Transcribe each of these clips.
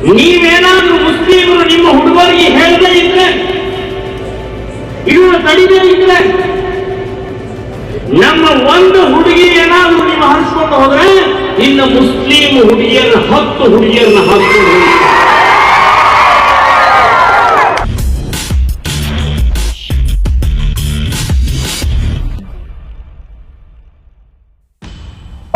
ನೀವೇನಾದ್ರೂ ಮುಸ್ಲಿಮರು ನಿಮ್ಮ ಹುಡುಗರಿಗೆ ಹೇಳದೇ ಇದ್ರೆ, ಇದನ್ನು ತಡಿದೇ ಇದ್ರೆ, ನಮ್ಮ ಒಂದು ಹುಡುಗಿ ಏನಾದ್ರೂ ನೀವು ಹರಿಸ್ಕೊಂಡು ಹೋದ್ರೆ ಇನ್ನು ಮುಸ್ಲಿಂ ಹುಡುಗಿಯರನ್ನ 10 ಹುಡುಗಿಯರನ್ನ ಹಾಕೊಂಡು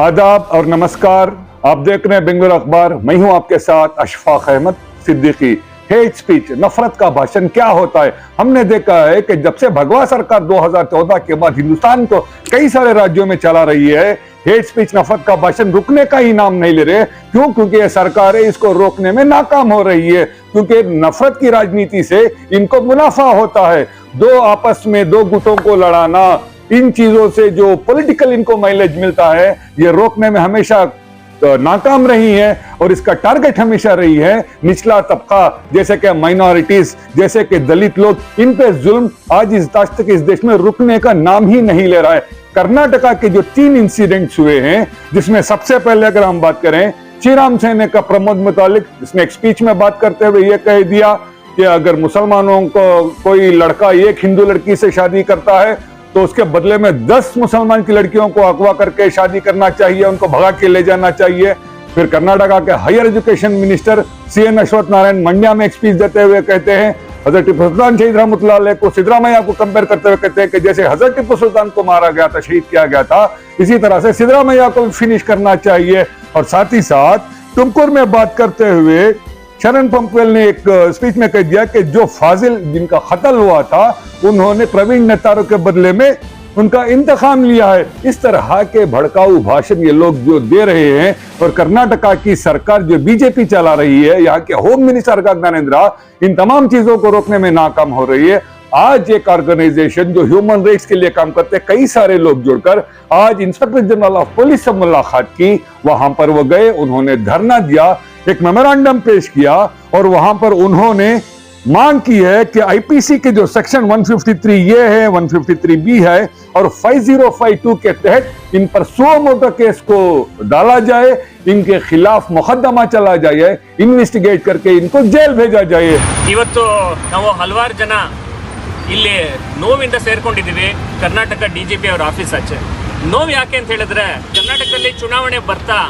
आदाब और नमस्कार। आप देख रहे हैं बेंगलुरु अखबार। मैं हूं आपके साथ अशफाक अहमद सिद्दीकी। हेट स्पीच, नफरत का भाषण क्या होता है? हमने देखा है कि जब से भगवा सरकार 2014 के बाद हिंदुस्तान को कई सारे राज्यों में चला रही है, हेट स्पीच, नफरत का भाषण रुकने का ही नाम नहीं ले रहे। क्यों? क्योंकि ये सरकारें इसको रोकने में नाकाम हो रही है, क्योंकि नफरत की राजनीति से इनको मुनाफा होता है। दो आपस में दो गुटों को लड़ाना, इन चीजों से जो पॉलिटिकल इनको माइलेज मिलता है, ये रोकने में हमेशा नाकाम रही है। और इसका टारगेट हमेशा रही है निचला तबका, जैसे कि माइनॉरिटीज, जैसे कि दलित लोग। इन पे जुल्म आज आज तक इस देश में रुकने का नाम ही नहीं ले रहा है। कर्नाटका के जो 3 इंसिडेंट्स हुए हैं, जिसमें सबसे पहले अगर हम बात करें श्रीराम सेने का प्रमोद मुतालिक, इसने एक स्पीच में बात करते हुए यह कह दिया कि अगर मुसलमानों को कोई लड़का एक हिंदू लड़की से शादी करता है तो उसके बदले में 10 मुसलमान की लड़कियों को अगवा करके शादी करना चाहिए, उनको भगा के ले जाना चाहिए। फिर कर्नाटका के higher education minister CN Ashwath Narayan Mandya में एक स्पीच देते हुए कहते हैं, हजरत टिप्पू सुल्तान शहीद रहमतुल्लाह अलैह को सिद्धरामैया को कंपेयर करते हुए कहते हैं कि जैसे हजरत टिप्पू सुल्तान को मारा गया था, शहीद किया गया था, इसी तरह से सिद्धरामैया को फिनिश करना चाहिए। और साथ ही साथ तुमकुर में बात करते हुए शरण पंपवेल ने एक स्पीच में कह दिया कि जो फाजिल जिनका कत्ल हुआ था, उन्होंने प्रवीण नेतारों के बदले में उनका इंतकाम लिया है। इस तरह के भड़काऊ भाषण ये लोग जो दे रहे हैं, और कर्नाटका की सरकार जो बीजेपी चला रही है, यहाँ के होम मिनिस्टर ज्ञानेंद्र, इन तमाम चीजों को रोकने में नाकाम हो रही है। आज एक ऑर्गेनाइजेशन जो ह्यूमन राइट्स के लिए काम करते हैं, कई सारे लोग जुड़कर आज इंस्पेक्टर जनरल ऑफ पुलिस से मुलाकात की। वहां पर वो गए, उन्होंने धरना दिया, एक मेमोरेंडम पेश किया, और वहां पर उन्होंने मांग की है कि आईपीसी के जो सेक्शन 153 ये है, 153B है, और 5052 के तहत इन पर सुओ मोटो केस को डाला जाए, इनके खिलाफ मुकदमा चला जाए, इन्वेस्टिगेट करके इनको जेल भेजा जाए। ಇವತ್ತು ನಾವು ಹಲವಾರು ಜನ ಇಲ್ಲಿ ನೋವಿಂದ ಸೇರ್ಕೊಂಡಿದ್ದೀವಿ ಕರ್ನಾಟಕ DGP ಅವರ ಆಫೀಸ್ ಆಚೆ. ನೋವು ಯಾಕೆ ಅಂತ ಹೇಳಿದ್ರೆ, ಕರ್ನಾಟಕದಲ್ಲಿ ಚುನಾವಣೆ ಬರ್ತಾ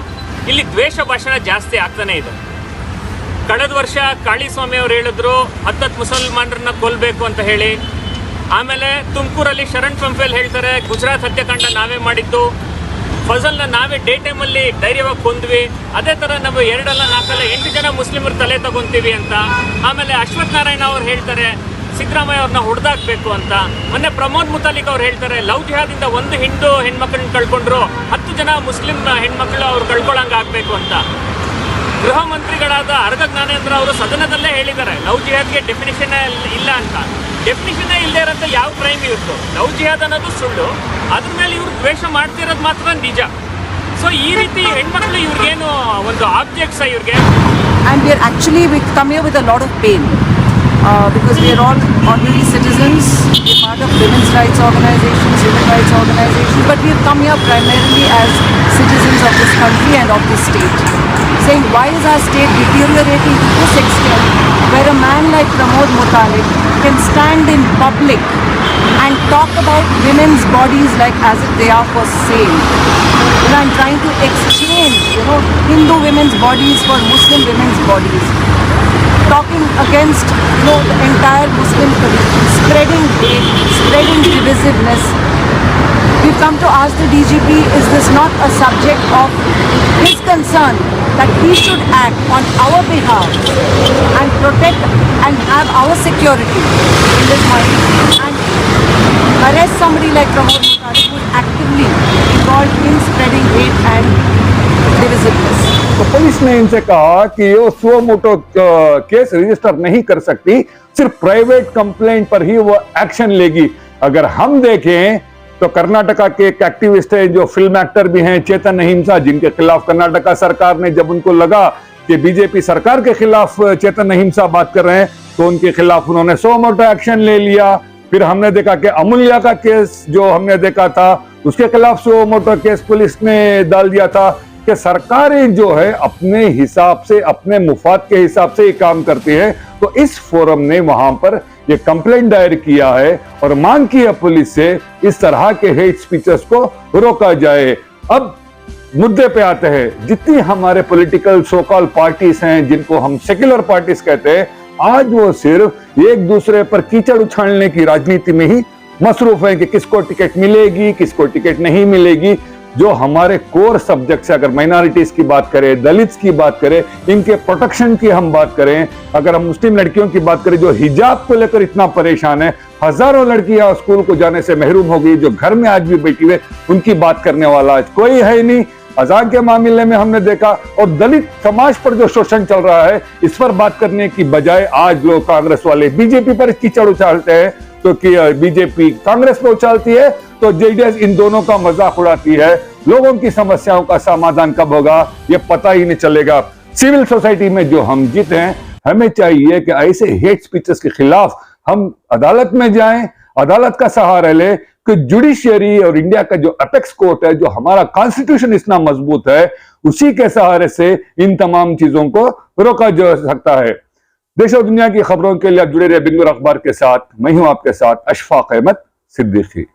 ಇಲ್ಲಿ ದ್ವೇಷ ಭಾಷಣ ಜಾಸ್ತಿ ಆಗ್ತಾನೆ ಇದೆ. ಕಳೆದ ವರ್ಷ ಕಾಳಿಸ್ವಾಮಿ ಅವರು ಹೇಳಿದ್ರು 10 ಮುಸಲ್ಮಾನರನ್ನ ಕೊಲ್ಲಬೇಕು ಅಂತ ಹೇಳಿ. ಆಮೇಲೆ ತುಮಕೂರಲ್ಲಿ ಶರಣ್ ಪಂಪೇಲ್ ಹೇಳ್ತಾರೆ ಗುಜರಾತ್ ಹತ್ಯಾಕಾಂಡ ನಾವೇ ಮಾಡಿದ್ದು, ಫಜಲ್ನ ನಾವೇ ಡೇ ಟೈಮಲ್ಲಿ ಧೈರ್ಯವಾಗಿ ಕೊಂದ್ವಿ. ಅದೇ ಥರ ನಾವು 2 ಅಲ್ಲ 4 ಅಲ್ಲ 8 ಜನ ಮುಸ್ಲಿಮರು ತಲೆ ತಗೊಂತೀವಿ ಅಂತ. ಆಮೇಲೆ ಅಶ್ವತ್ಥ ನಾರಾಯಣ ಅವ್ರು ಹೇಳ್ತಾರೆ ಸಿದ್ದರಾಮಯ್ಯ ಅವ್ರನ್ನ ಹೊಡೆದಾಕ್ಬೇಕು ಅಂತ. ಮೊನ್ನೆ ಪ್ರಮೋದ್ ಮುತಾಲಿಕ್ ಅವ್ರು ಹೇಳ್ತಾರೆ ಲವ್ ಜಿಹಾದಿಂದ 1 ಹಿಂದೂ ಹೆಣ್ಮಕ್ಳನ್ನ ಕಳ್ಕೊಂಡ್ರು 10 ಜನ ಮುಸ್ಲಿಂ ಹೆಣ್ಮಕ್ಳು ಅವ್ರು ಕಳ್ಕೊಳ್ಳಂಗೆ ಆಗಬೇಕು ಅಂತ. ಗೃಹ ಮಂತ್ರಿಗಳಾದ ಅರ್ಗ ಜ್ಞಾನೇಂದ್ರ ಅವರು ಸದನದಲ್ಲೇ ಹೇಳಿದ್ದಾರೆ ಲವ್ ಜಿಹಾದ್ಗೆ ಡೆಫಿನಿಷನ್ ಇಲ್ಲ ಅಂತ. ಡೆಫಿನಿಷನ್ ಇಲ್ಲದೆ ಇರೋಂಥ ಯಾವ ಕ್ರೈಮ್ ಇತ್ತು? ಲವ್ ಜಿಹಾದ್ ಅನ್ನೋದು ಸುಳ್ಳು, ಅದ್ರ ಮೇಲೆ ಇವ್ರು ದ್ವೇಷ ಮಾಡ್ತಿರೋದು ಮಾತ್ರ ನಿಜ. ಸೊ ಈ ರೀತಿ ಹೆಣ್ಮಕ್ಳು ಇವ್ರಿಗೇನು ಒಂದು ಆಬ್ಜೆಕ್ಟ್ಸ್ ಇವ್ರಿಗೆ. And we are actually we come here with a lot of pain. Because we are all ordinary citizens, we are part of women's rights organizations, human rights organizations, but we have come here primarily as citizens of this country and of this state, saying why is our state deteriorating to this extent, where a man like Pramod Mutalik can stand in public and talk about women's bodies like as if they are for sale. I'm trying to exchange, Hindu women's bodies for Muslim women's bodies. Talking against, the entire Muslim community, spreading hate, spreading divisiveness. We've come to ask the DGP, is this not a subject of his concern, that he should act on our behalf and protect and have our security in this country, and arrest somebody like Pramod Mutalik who is actively involved in spreading hate and divisiveness. तो police ने इनसे कहा कि ये suo motu case register नहीं कर सकती, सिर्फ प्राइवेट कंप्लेंट पर ही वो एक्शन लेगी। अगर हम देखें तो कर्नाटका के एक एक्टिविस्ट है, जो फिल्म एक्टर भी हैं, चेतन अहिंसा, जिनके खिलाफ कर्नाटका सरकार ने, जब उनको लगा कि बीजेपी सरकार के खिलाफ चेतन अहिंसा बात कर रहे हैं, तो उनके खिलाफ उन्होंने सुओ मोटो एक्शन ले लिया। फिर हमने देखा कि अमूल्या का केस जो हमने देखा था, उसके खिलाफ सुओ मोटो केस पुलिस ने डाल दिया था। कि सरकारें जो है अपने हिसाब से, अपने मुफाद के हिसाब से ये काम करती है। तो इस फोरम ने वहां पर ये कंप्लेंट दायर किया है और मांग की है पुलिस से इस तरह के हेट स्पीचेस को रोका जाए। अब मुद्दे पे आते हैं। जितनी हमारे पॉलिटिकल सो कॉल्ड पार्टीज हैं, जिनको हम सेक्युलर पार्टीज कहते हैं, आज वो सिर्फ एक दूसरे पर कीचड़ उछालने की राजनीति में ही मसरूफ है कि किसको टिकट मिलेगी, किसको टिकट नहीं मिलेगी। जो हमारे कोर सब्जेक्ट से, अगर माइनॉरिटीज की बात करें, दलित्स की बात करें, इनके प्रोटेक्शन की हम बात करें, अगर हम मुस्लिम लड़कियों की बात करें जो हिजाब को लेकर इतना परेशान है, हजारों लड़कियां स्कूल को जाने से महरूम हो गई, जो घर में आज भी बैठी हुए, उनकी बात करने वाला आज कोई है नहीं। अजान के मामले में हमने देखा, और दलित समाज पर जो शोषण चल रहा है इस पर बात करने की बजाय आज लोग कांग्रेस वाले बीजेपी पर कीचड़ उछालते हैं, तो कि बीजेपी कांग्रेस पर उछालती है तो जेडीएस इन दोनों का मजाक उड़ाती है। लोगों की समस्याओं का समाधान कब होगा ये पता ही नहीं चलेगा। सिविल सोसाइटी में जो हम जीते हैं, हमें चाहिए कि ऐसे हेट स्पीचेस के खिलाफ हम अदालत में जाएं, अदालत का सहारा ले कि जुडिशियरी और इंडिया का जो अपेक्स कोर्ट है, जो हमारा कॉन्स्टिट्यूशन इतना मजबूत है, उसी के सहारे से इन तमाम चीजों को रोका जा सकता है। देश और दुनिया की खबरों के लिए आप जुड़े रहे बिंगुर अखबार के साथ। मैं हूं आपके साथ अशफाक अहमद सिद्दीकी।